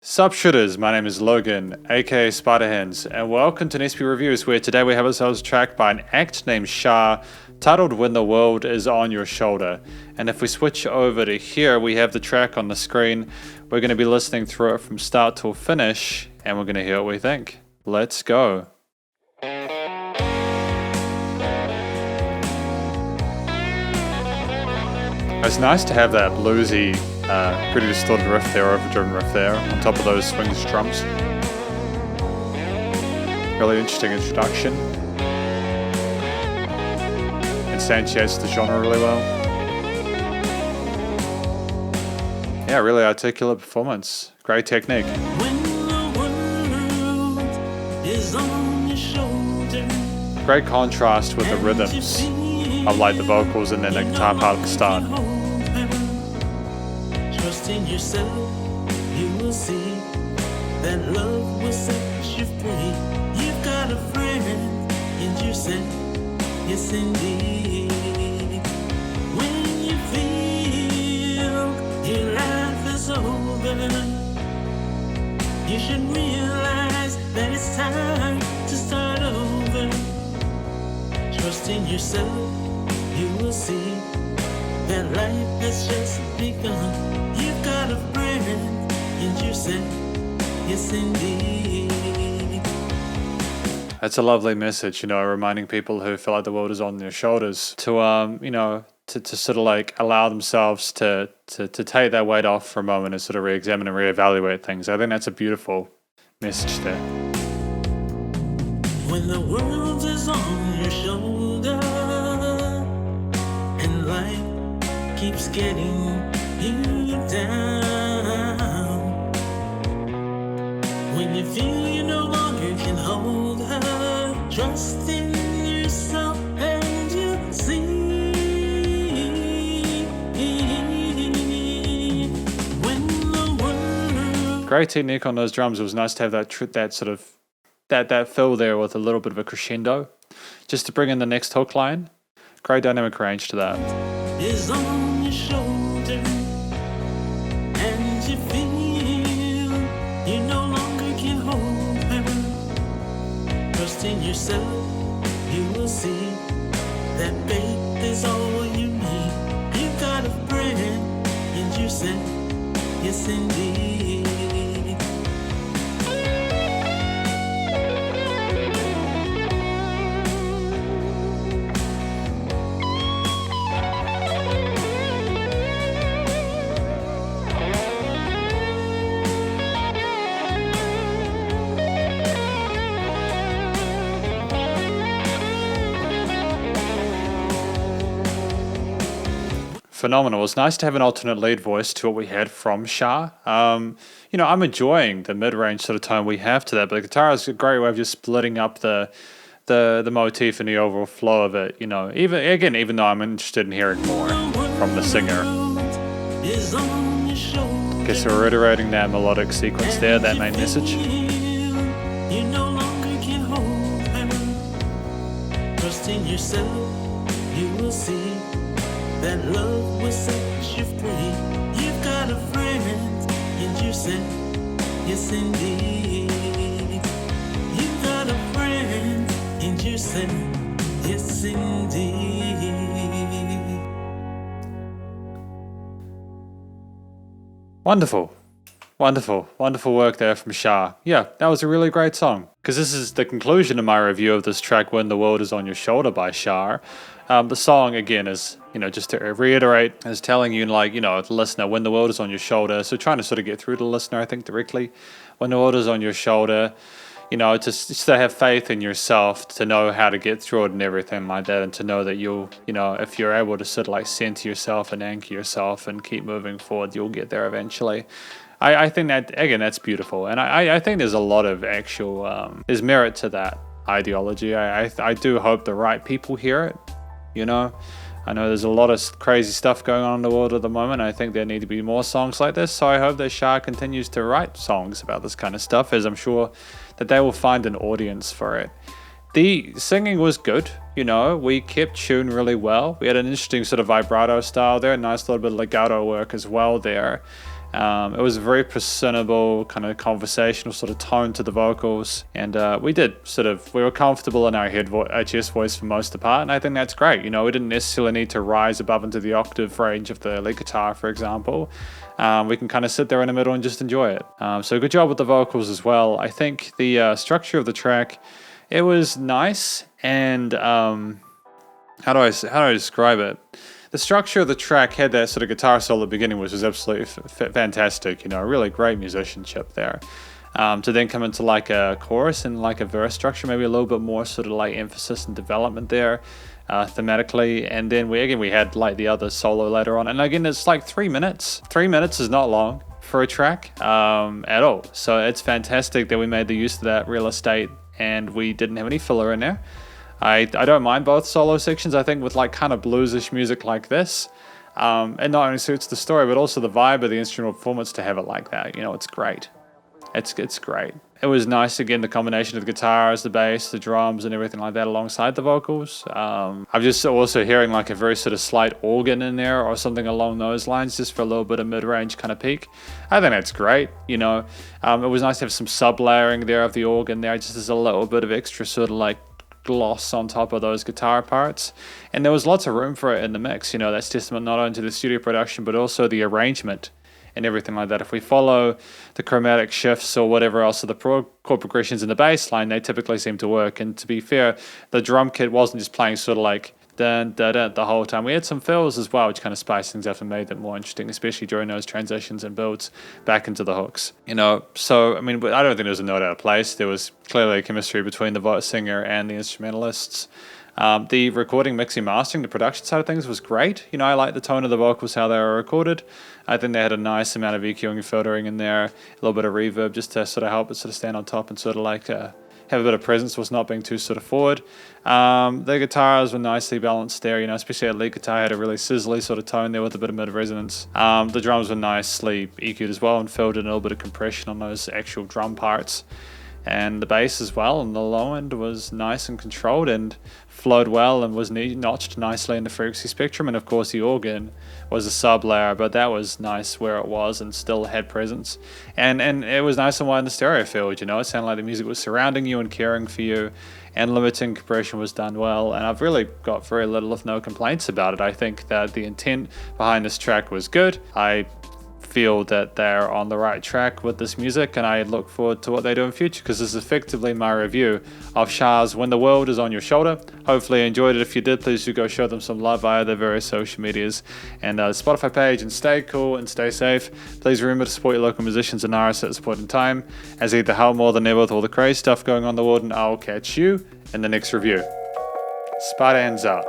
Sup Shredders, my name is Logan, aka Spiderhands, and welcome to SP Reviews, where today we have ourselves a track by an act named Shar, titled When the World Is on Your Shoulder. And if we switch over to here, we have the track on the screen. We're going to be listening through it from start till finish, and we're going to hear what we think. Let's go. It's nice to have that bluesy, pretty distorted riff there, overdriven riff there, on top of those swings drums. Really interesting introduction. Instantiates the genre really well. Yeah, really articulate performance. Great technique. Great contrast with the rhythms of like the vocals and then the guitar part at the start. Trust in yourself, you will see that love will set you free. You've got a friend in yourself, yes indeed. When you feel your life is over, you should realize that it's time to start over. Trust in yourself, you will see that life has just begun. You've got a friend in yourself, yes indeed. That's a lovely message, reminding people who feel like the world is on their shoulders to, to sort of like allow themselves to take that weight off for a moment and sort of re-examine and reevaluate things. I think that's a beautiful message there. When the world is on your shoulder and life keeps getting you down, when you feel you no longer can hold her, trust in yourself and you'll see. When the world... Great technique on those drums. It was nice to have that sort of that fill there with a little bit of a crescendo, just to bring in the next hook line. Great dynamic range to that. Is on your shoulder and you feel you no longer can hold her. Trust in yourself, you will see that faith is all you need. You've got a friend in yourself, yes indeed. Phenomenal. It's nice to have an alternate lead voice to what we had from Shar. I'm enjoying the mid-range sort of tone we have to that, but the guitar is a great way of just splitting up the motif and the overall flow of it. Even though I'm interested in hearing more from the singer. Guess we're reiterating that melodic sequence there, that main message. You no longer can hold her. Trust in yourself, you will see that love will set you free. You've got a friend in yourself, yes indeed. You've got a friend in yourself, yes indeed. Wonderful. Wonderful work there from Shar. Yeah, that was a really great song. Because this is the conclusion of my review of this track, When the World Is on Your Shoulder by Shar. The song, again, is, just to reiterate, is telling you, the listener, when the world is on your shoulder. So trying to sort of get through to the listener, I think, directly. When the world is on your shoulder, just to have faith in yourself, to know how to get through it and everything like that, and to know that you'll, if you're able to sort of like center yourself and anchor yourself and keep moving forward, you'll get there eventually. I think that, again, that's beautiful. And I think there's a lot of actual, there's merit to that ideology. I do hope the right people hear it, I know there's a lot of crazy stuff going on in the world at the moment. I think there need to be more songs like this. So I hope that Shar continues to write songs about this kind of stuff, as I'm sure that they will find an audience for it. The singing was good, we kept tune really well. We had an interesting sort of vibrato style there, a nice little bit of legato work as well there. It was a very personable, kind of conversational sort of tone to the vocals, and we were comfortable in our chest voice for most of the part, and I think that's great. You know, we didn't necessarily need to rise above into the octave range of the lead guitar, for example. We can kind of sit there in the middle and just enjoy it. So good job with the vocals as well. I think the structure of the track, it was nice, and how do I describe it? The structure of the track had that sort of guitar solo at the beginning, which was absolutely fantastic. You know, really great musicianship there. To then come into like a chorus and like a verse structure, maybe a little bit more sort of like emphasis and development there, thematically. And then we had like the other solo later on. And again, it's like 3 minutes. 3 minutes is not long for a track at all. So it's fantastic that we made the use of that real estate and we didn't have any filler in there. I don't mind both solo sections. I think with like kind of bluesish music like this, it not only suits the story, but also the vibe of the instrumental performance to have it like that. You know, it's great. It's great. It was nice, again, the combination of the guitars, the bass, the drums, and everything like that alongside the vocals. I'm just also hearing like a very sort of slight organ in there or something along those lines, just for a little bit of mid-range kind of peak. I think that's great, you know. It was nice to have some sub-layering there of the organ there, just as a little bit of extra sort of like gloss on top of those guitar parts, and there was lots of room for it in the mix. You know, that's testament not only to the studio production but also the arrangement and everything like that. If we follow the chromatic shifts or whatever else of the chord progressions in the bass line, they typically seem to work. And to be fair, the drum kit wasn't just playing sort of like dun dun dun the whole time. We had some fills as well, which kind of spiced things up and made them more interesting, especially during those transitions and builds back into the hooks. You know, so I mean, I don't think there was a note out of place. There was clearly a chemistry between the singer and the instrumentalists. The recording, mixing, mastering, the production side of things was great. You know, I like the tone of the vocals, how they were recorded. I think they had a nice amount of EQing and filtering in there, a little bit of reverb just to sort of help it sort of stand on top and sort of like have a bit of presence whilst not being too sort of forward. The guitars were nicely balanced there, you know, especially our lead guitar had a really sizzly sort of tone there with a bit of mid resonance. The drums were nicely EQ'd as well and filled in a little bit of compression on those actual drum parts. And the bass as well, and the low end was nice and controlled and flowed well and was notched nicely in the frequency spectrum. And of course the organ was a sub layer, but that was nice where it was and still had presence. And it was nice and wide in the stereo field, you know, it sounded like the music was surrounding you and caring for you, and limiting compression was done well. And I've really got very little if no complaints about it. I think that the intent behind this track was good. I feel that they're on the right track with this music, and I look forward to what they do in future, because this is effectively my review of Shar's When the World Is on Your Shoulder. Hopefully you enjoyed it. If you did, please do go show them some love via their various social medias and Spotify page, and stay cool and stay safe. Please remember to support your local musicians and artists at this point in time, as either help more than ever with all the crazy stuff going on in the world, and I'll catch you in the next review. Spiderhands Out.